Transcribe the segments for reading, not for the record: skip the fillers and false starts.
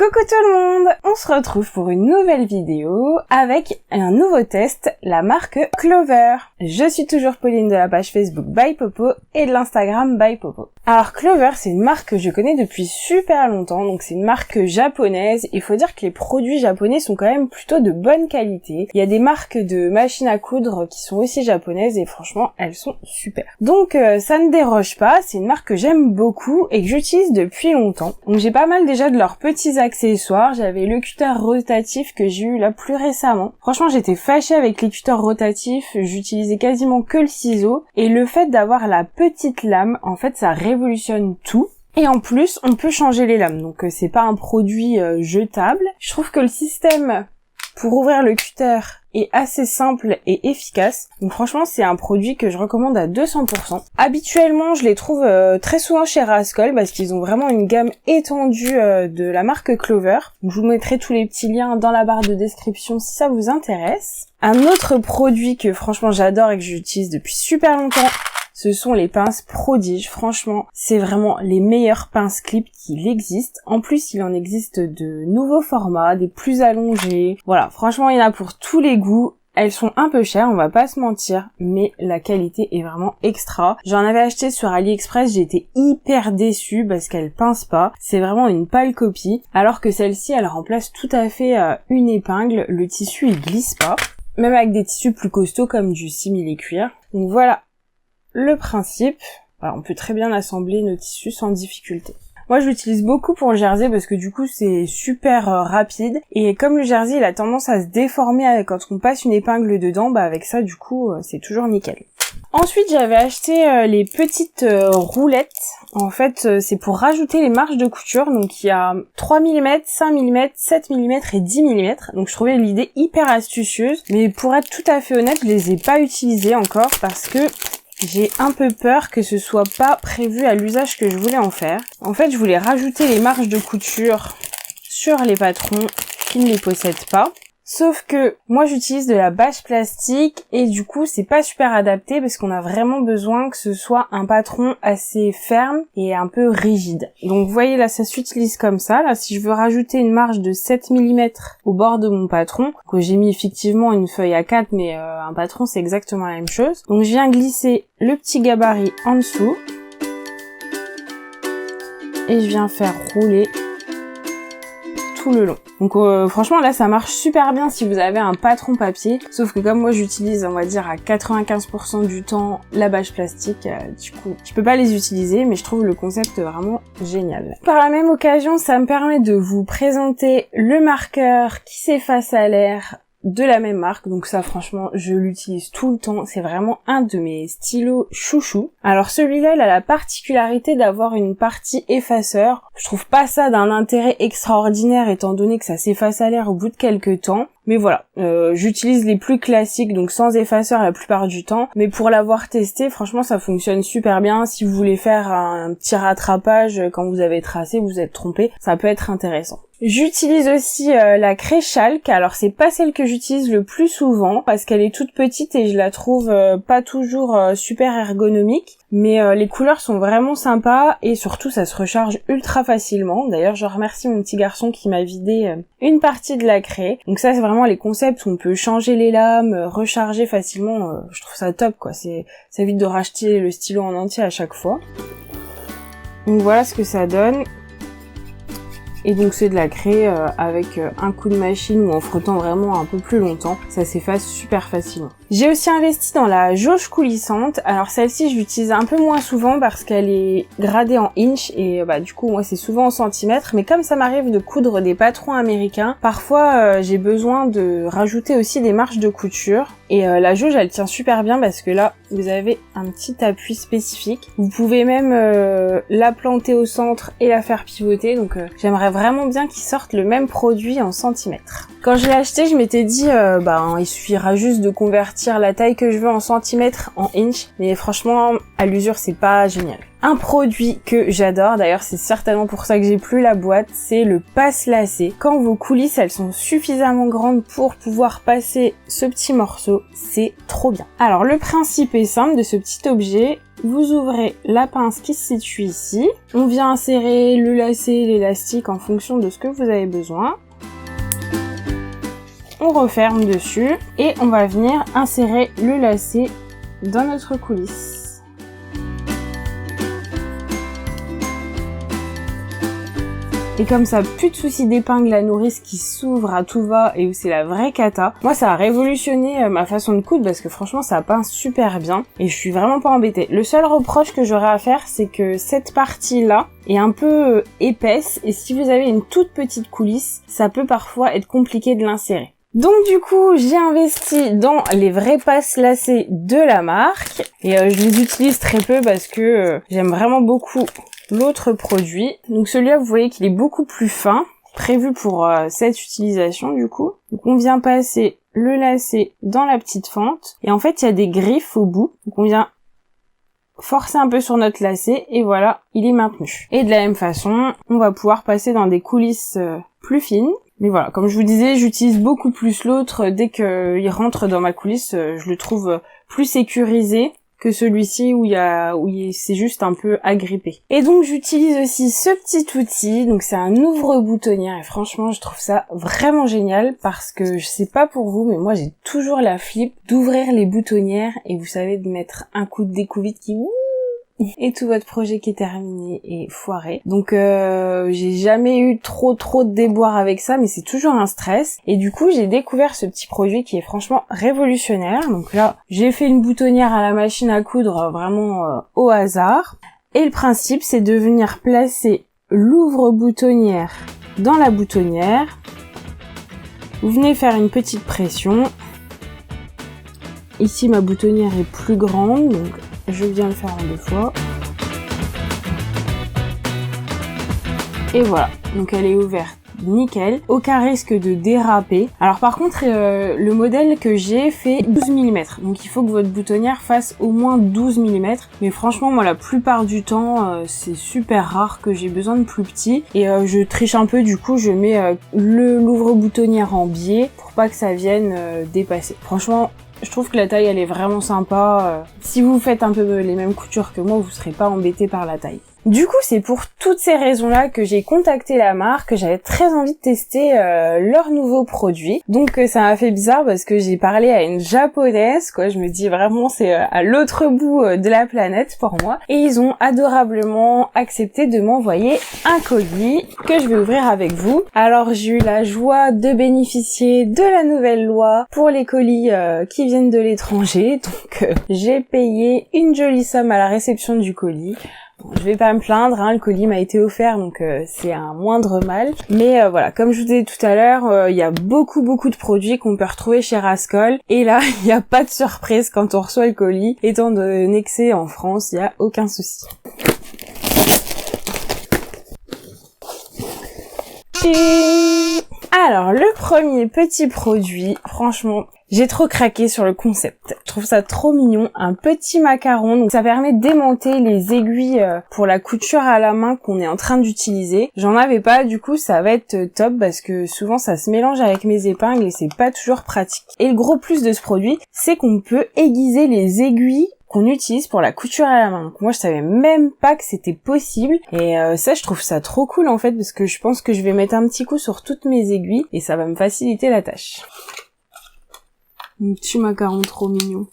Coucou tout le monde! On se retrouve pour une nouvelle vidéo avec un nouveau test, la marque Clover. Je suis toujours Pauline de la page Facebook By Popo et de l'Instagram By Popo. Alors Clover, c'est une marque que je connais depuis super longtemps, donc c'est une marque japonaise. Il faut dire que les produits japonais sont quand même plutôt de bonne qualité. Il y a des marques de machines à coudre qui sont aussi japonaises et franchement, elles sont super. Donc ça ne déroge pas, c'est une marque que j'aime beaucoup et que j'utilise depuis longtemps. Donc j'ai pas mal déjà de leurs petits accessoires. J'avais le cutter rotatif que j'ai eu là plus récemment. Franchement, j'étais fâchée avec les cutters rotatifs, j'utilisais quasiment que le ciseau et le fait d'avoir la petite lame, en fait, ça révolutionne tout. Et en plus, on peut changer les lames. Donc c'est pas un produit jetable. Je trouve que le système pour ouvrir le cutter est assez simple et efficace. Donc franchement, c'est un produit que je recommande à 200%. Habituellement, je les trouve très souvent chez Rascol parce qu'ils ont vraiment une gamme étendue de la marque Clover. Donc, je vous mettrai tous les petits liens dans la barre de description si ça vous intéresse. Un autre produit que franchement j'adore et que j'utilise depuis super longtemps, ce sont les pinces Prodige. Franchement, c'est vraiment les meilleures pinces clip qu'il existe. En plus, il en existe de nouveaux formats, des plus allongés. Voilà, franchement, il y en a pour tous les goûts. Elles sont un peu chères, on va pas se mentir, mais la qualité est vraiment extra. J'en avais acheté sur AliExpress, j'étais hyper déçue parce qu'elle pince pas. C'est vraiment une pâle copie, alors que celle-ci, elle remplace tout à fait une épingle. Le tissu, il glisse pas, même avec des tissus plus costauds comme du simili cuir. Donc voilà le principe. Alors, on peut très bien assembler nos tissus sans difficulté. Moi, je l'utilise beaucoup pour le jersey parce que du coup, c'est super rapide. Et comme le jersey, il a tendance à se déformer quand on passe une épingle dedans, bah avec ça, du coup, c'est toujours nickel. Ensuite, j'avais acheté les petites roulettes. En fait, c'est pour rajouter les marges de couture. Donc, il y a 3 mm, 5 mm, 7 mm et 10 mm. Donc, je trouvais l'idée hyper astucieuse. Mais pour être tout à fait honnête, je les ai pas utilisées encore parce que j'ai un peu peur que ce soit pas prévu à l'usage que je voulais en faire. En fait, je voulais rajouter les marges de couture sur les patrons qui ne les possèdent pas. Sauf que moi j'utilise de la bâche plastique et du coup c'est pas super adapté parce qu'on a vraiment besoin que ce soit un patron assez ferme et un peu rigide. Donc vous voyez là ça s'utilise comme ça. Là si je veux rajouter une marge de 7 mm au bord de mon patron, que j'ai mis effectivement une feuille à 4 mais un patron c'est exactement la même chose. Donc je viens glisser le petit gabarit en dessous et je viens faire rouler tout le long. Donc franchement là ça marche super bien si vous avez un patron papier, sauf que comme moi j'utilise on va dire à 95% du temps la bâche plastique, du coup je peux pas les utiliser mais je trouve le concept vraiment génial. Par la même occasion ça me permet de vous présenter le marqueur qui s'efface à l'air de la même marque, donc ça franchement je l'utilise tout le temps, c'est vraiment un de mes stylos chouchou. Alors celui-là il a la particularité d'avoir une partie effaceur, je trouve pas ça d'un intérêt extraordinaire étant donné que ça s'efface à l'air au bout de quelques temps, mais voilà, j'utilise les plus classiques donc sans effaceur la plupart du temps, mais pour l'avoir testé franchement ça fonctionne super bien. Si vous voulez faire un petit rattrapage quand vous avez tracé, vous êtes trompé, ça peut être intéressant. J'utilise aussi la craie Chalk. Alors c'est pas celle que j'utilise le plus souvent parce qu'elle est toute petite et je la trouve pas toujours super ergonomique, mais les couleurs sont vraiment sympas et surtout ça se recharge ultra facilement. D'ailleurs je remercie mon petit garçon qui m'a vidé une partie de la craie. Donc ça c'est vraiment les concepts où on peut changer les lames, recharger facilement, je trouve ça top quoi. Ça évite de racheter le stylo en entier à chaque fois. Donc voilà ce que ça donne. Et donc c'est de la craie avec un coup de machine ou en frottant vraiment un peu plus longtemps, ça s'efface super facilement. J'ai aussi investi dans la jauge coulissante. Alors celle-ci je l'utilise un peu moins souvent parce qu'elle est gradée en inch et du coup moi c'est souvent en centimètres, mais comme ça m'arrive de coudre des patrons américains, parfois j'ai besoin de rajouter aussi des marges de couture. Et la jauge elle tient super bien parce que là vous avez un petit appui spécifique. Vous pouvez même la planter au centre et la faire pivoter, donc j'aimerais vraiment bien qu'ils sortent le même produit en centimètres. Quand je l'ai acheté je m'étais dit il suffira juste de convertir la taille que je veux en centimètres en inch, mais franchement à l'usure c'est pas génial. Un produit que j'adore, d'ailleurs c'est certainement pour ça que j'ai plus la boîte, c'est le passe-lacet. Quand vos coulisses elles sont suffisamment grandes pour pouvoir passer ce petit morceau, c'est trop bien. Alors le principe est simple de ce petit objet. Vous ouvrez la pince qui se situe ici. On vient insérer le lacet, l'élastique en fonction de ce que vous avez besoin. On referme dessus et on va venir insérer le lacet dans notre coulisse. Et comme ça, plus de soucis d'épingle à nourrice qui s'ouvre à tout va et où c'est la vraie cata. Moi, ça a révolutionné ma façon de coudre parce que franchement, ça pince super bien et je suis vraiment pas embêtée. Le seul reproche que j'aurais à faire, c'est que cette partie-là est un peu épaisse et si vous avez une toute petite coulisse, ça peut parfois être compliqué de l'insérer. Donc du coup, j'ai investi dans les vrais passe-lacets de la marque et je les utilise très peu parce que j'aime vraiment beaucoup l'autre produit. Donc celui-là, vous voyez qu'il est beaucoup plus fin, prévu pour cette utilisation du coup. Donc on vient passer le lacet dans la petite fente et en fait il y a des griffes au bout. Donc on vient forcer un peu sur notre lacet et voilà, il est maintenu. Et de la même façon, on va pouvoir passer dans des coulisses plus fines. Mais voilà, comme je vous disais, j'utilise beaucoup plus l'autre. Dès qu'il rentre dans ma coulisse, je le trouve plus sécurisé que celui-ci où c'est juste un peu agrippé. Et donc j'utilise aussi ce petit outil, donc c'est un ouvre-boutonnière et franchement je trouve ça vraiment génial parce que je sais pas pour vous mais moi j'ai toujours la flip d'ouvrir les boutonnières et vous savez de mettre un coup de découvite qui et tout votre projet qui est terminé est foiré. Donc j'ai jamais eu trop de déboires avec ça mais c'est toujours un stress et du coup j'ai découvert ce petit produit qui est franchement révolutionnaire. Donc là j'ai fait une boutonnière à la machine à coudre vraiment au hasard et le principe c'est de venir placer l'ouvre-boutonnière dans la boutonnière. Vous venez faire une petite pression. Ici ma boutonnière est plus grande donc je viens le faire en 2 fois. Et voilà, donc elle est ouverte nickel, aucun risque de déraper. Alors par contre, le modèle que j'ai fait 12 mm, donc il faut que votre boutonnière fasse au moins 12 mm. Mais franchement, moi la plupart du temps, c'est super rare que j'ai besoin de plus petit. Et je triche un peu, du coup je mets l'ouvre-boutonnière en biais pour pas que ça vienne dépasser. Franchement, je trouve que la taille elle est vraiment sympa. Si vous faites un peu les mêmes coutures que moi, vous serez pas embêté par la taille. Du coup, c'est pour toutes ces raisons-là que j'ai contacté la marque, que j'avais très envie de tester leurs nouveaux produits. Donc ça m'a fait bizarre parce que j'ai parlé à une japonaise, quoi. Je me dis vraiment c'est à l'autre bout de la planète pour moi. Et ils ont adorablement accepté de m'envoyer un colis que je vais ouvrir avec vous. Alors j'ai eu la joie de bénéficier de la nouvelle loi pour les colis qui viennent de l'étranger. Donc j'ai payé une jolie somme à la réception du colis. Je vais pas me plaindre, hein, le colis m'a été offert donc c'est un moindre mal. Mais voilà, comme je vous disais tout à l'heure, il y a beaucoup de produits qu'on peut retrouver chez Rascol. Et là, il n'y a pas de surprise quand on reçoit le colis. Étant donné que c'est en France, il n'y a aucun souci. Alors, le premier petit produit, franchement, j'ai trop craqué sur le concept. Je trouve ça trop mignon, un petit macaron. Donc ça permet de démonter les aiguilles pour la couture à la main qu'on est en train d'utiliser. J'en avais pas, du coup ça va être top parce que souvent ça se mélange avec mes épingles et c'est pas toujours pratique. Et le gros plus de ce produit, c'est qu'on peut aiguiser les aiguilles qu'on utilise pour la couture à la main. Donc moi je savais même pas que c'était possible et ça je trouve ça trop cool en fait parce que je pense que je vais mettre un petit coup sur toutes mes aiguilles et ça va me faciliter la tâche. Un petit macaron trop mignon.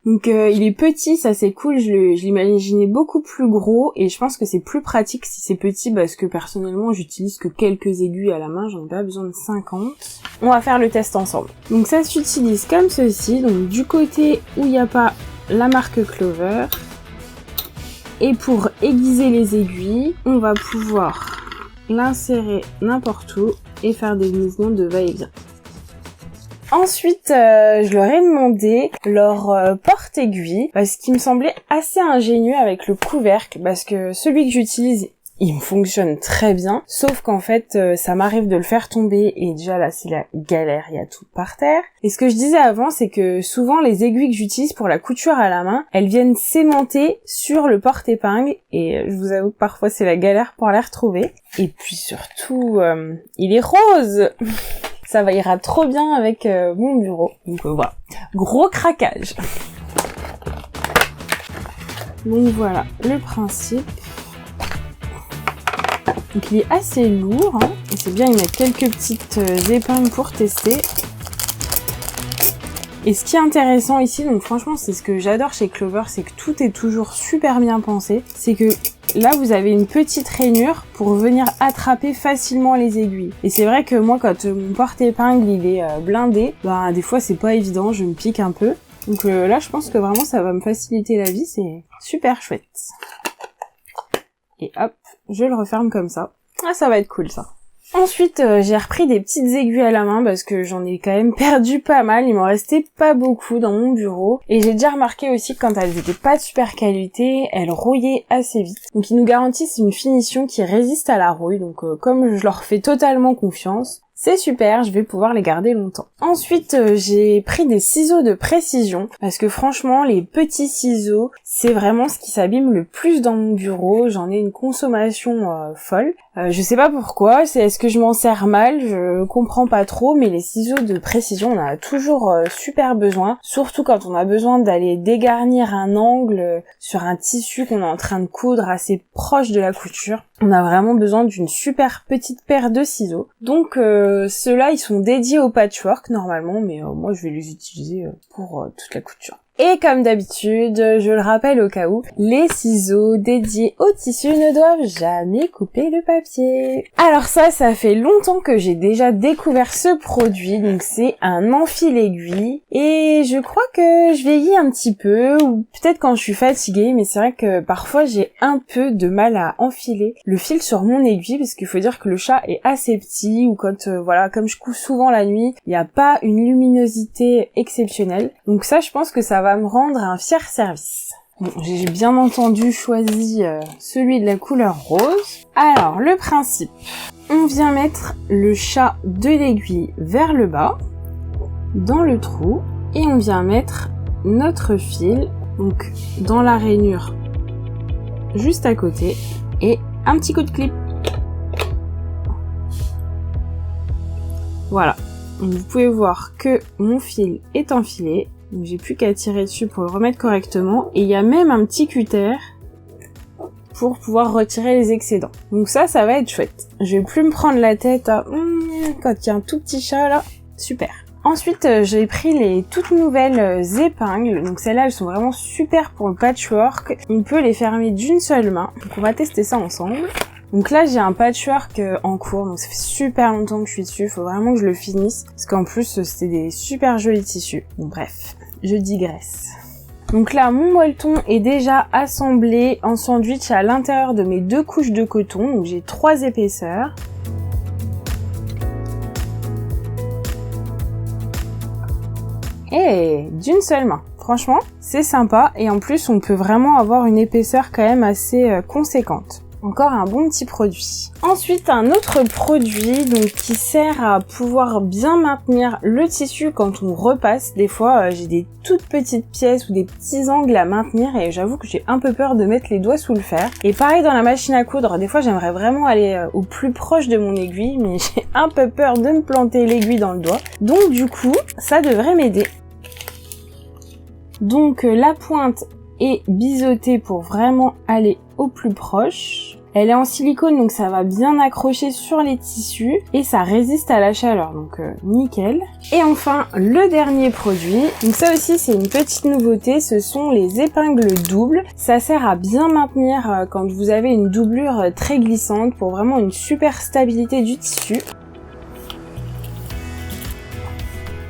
Donc il est petit, ça c'est cool, je l'imaginais beaucoup plus gros et je pense que c'est plus pratique si c'est petit parce que personnellement j'utilise que quelques aiguilles à la main, j'en ai pas besoin de 50. On va faire le test ensemble. Donc ça s'utilise comme ceci, donc du côté où il n'y a pas la marque Clover. Et pour aiguiser les aiguilles, on va pouvoir l'insérer n'importe où et faire des mouvements de va-et-vient. Ensuite, je leur ai demandé leur porte-aiguille parce qu'il me semblait assez ingénieux avec le couvercle parce que celui que j'utilise, il me fonctionne très bien, sauf qu'en fait ça m'arrive de le faire tomber et déjà là c'est la galère, il y a tout par terre. Et ce que je disais avant, c'est que souvent les aiguilles que j'utilise pour la couture à la main, elles viennent s'aimanter sur le porte-épingle et je vous avoue que parfois c'est la galère pour les retrouver. Et puis surtout, il est rose. Ça ira trop bien avec mon bureau. Donc voilà, gros craquage. Donc voilà le principe. Donc il est assez lourd, hein. Et c'est bien, ils mettent quelques petites épingles pour tester. Et ce qui est intéressant ici, donc franchement c'est ce que j'adore chez Clover, c'est que tout est toujours super bien pensé. C'est que là vous avez une petite rainure pour venir attraper facilement les aiguilles. Et c'est vrai que moi quand mon porte-épingle il est blindé, bah des fois c'est pas évident, je me pique un peu. Donc là je pense que vraiment ça va me faciliter la vie, c'est super chouette. Et hop, je le referme comme ça. Ah ça va être cool ça. Ensuite, j'ai repris des petites aiguilles à la main parce que j'en ai quand même perdu pas mal. Il m'en restait pas beaucoup dans mon bureau. Et j'ai déjà remarqué aussi que quand elles étaient pas de super qualité, elles rouillaient assez vite. Donc ils nous garantissent une finition qui résiste à la rouille. Donc comme je leur fais totalement confiance, c'est super, je vais pouvoir les garder longtemps. Ensuite, j'ai pris des ciseaux de précision parce que franchement, les petits ciseaux, c'est vraiment ce qui s'abîme le plus dans mon bureau. J'en ai une consommation folle. Je sais pas pourquoi, est-ce que je m'en sers mal, je comprends pas trop, mais les ciseaux de précision, on en a toujours super besoin, surtout quand on a besoin d'aller dégarnir un angle sur un tissu qu'on est en train de coudre assez proche de la couture. On a vraiment besoin d'une super petite paire de ciseaux. Donc ceux-là, ils sont dédiés au patchwork normalement, mais moi je vais les utiliser pour toute la couture. Et comme d'habitude, je le rappelle au cas où, les ciseaux dédiés au tissu ne doivent jamais couper le papier. Alors ça fait longtemps que j'ai déjà découvert ce produit, donc c'est un enfile-aiguille. Et je crois que je vieillis un petit peu, ou peut-être quand je suis fatiguée, mais c'est vrai que parfois j'ai un peu de mal à enfiler le fil sur mon aiguille, parce qu'il faut dire que le chat est assez petit, ou quand, voilà, comme je couche souvent la nuit, il n'y a pas une luminosité exceptionnelle. Donc ça, je pense que ça va me rendre un fier service. Bon, j'ai bien entendu choisi celui de la couleur rose. Alors, le principe. On vient mettre le chat de l'aiguille vers le bas, dans le trou, et on vient mettre notre fil, donc dans la rainure juste à côté, et un petit coup de clip. Voilà. Donc, vous pouvez voir que mon fil est enfilé. Donc j'ai plus qu'à tirer dessus pour le remettre correctement. Et il y a même un petit cutter pour pouvoir retirer les excédents. Donc ça va être chouette. Je vais plus me prendre la tête à quand il y a un tout petit chat là. Super. Ensuite, j'ai pris les toutes nouvelles épingles. Donc celles-là, elles sont vraiment super pour le patchwork. On peut les fermer d'une seule main. Donc on va tester ça ensemble. Donc là, j'ai un patchwork en cours, donc ça fait super longtemps que je suis dessus, faut vraiment que je le finisse, parce qu'en plus, c'était des super jolis tissus. Bon bref, je digresse. Donc là, mon molleton est déjà assemblé en sandwich à l'intérieur de mes 2 couches de coton, donc j'ai 3 épaisseurs. Et d'une seule main. Franchement, c'est sympa, et en plus, on peut vraiment avoir une épaisseur quand même assez conséquente. Encore un bon petit produit. Ensuite, un autre produit donc qui sert à pouvoir bien maintenir le tissu quand on repasse. Des fois, j'ai des toutes petites pièces ou des petits angles à maintenir et j'avoue que j'ai un peu peur de mettre les doigts sous le fer. Et pareil dans la machine à coudre, des fois j'aimerais vraiment aller au plus proche de mon aiguille, mais j'ai un peu peur de me planter l'aiguille dans le doigt. Donc du coup, ça devrait m'aider. Donc la pointe est biseautée pour vraiment aller au plus proche. Elle est en silicone donc ça va bien accrocher sur les tissus et ça résiste à la chaleur donc nickel. Et enfin le dernier produit, donc ça aussi c'est une petite nouveauté, ce sont les épingles doubles. Ça sert à bien maintenir quand vous avez une doublure très glissante pour vraiment une super stabilité du tissu.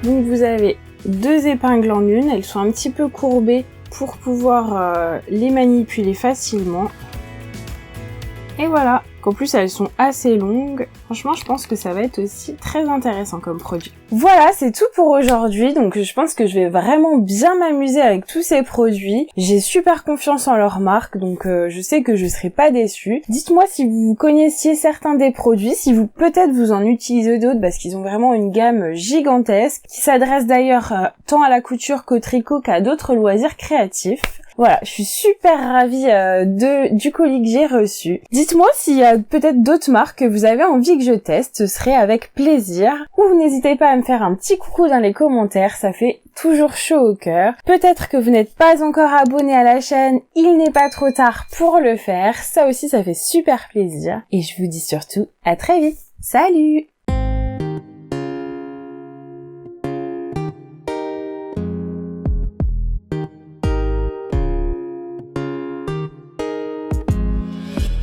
Donc vous avez 2 épingles en une, elles sont un petit peu courbées pour pouvoir les manipuler facilement. Et voilà, qu'en plus elles sont assez longues. Franchement, je pense que ça va être aussi très intéressant comme produit. Voilà, c'est tout pour aujourd'hui, donc je pense que je vais vraiment bien m'amuser avec tous ces produits. J'ai super confiance en leur marque, donc je sais que je serai pas déçue. Dites-moi si vous connaissiez certains des produits, si vous peut-être vous en utilisez d'autres, parce qu'ils ont vraiment une gamme gigantesque, qui s'adresse d'ailleurs tant à la couture qu'au tricot qu'à d'autres loisirs créatifs. Voilà, je suis super ravie du colis que j'ai reçu. Dites-moi s'il y a peut-être d'autres marques que vous avez envie que je teste, ce serait avec plaisir. Ou n'hésitez pas à me faire un petit coucou dans les commentaires, ça fait toujours chaud au cœur. Peut-être que vous n'êtes pas encore abonné à la chaîne, il n'est pas trop tard pour le faire. Ça aussi, ça fait super plaisir. Et je vous dis surtout à très vite. Salut!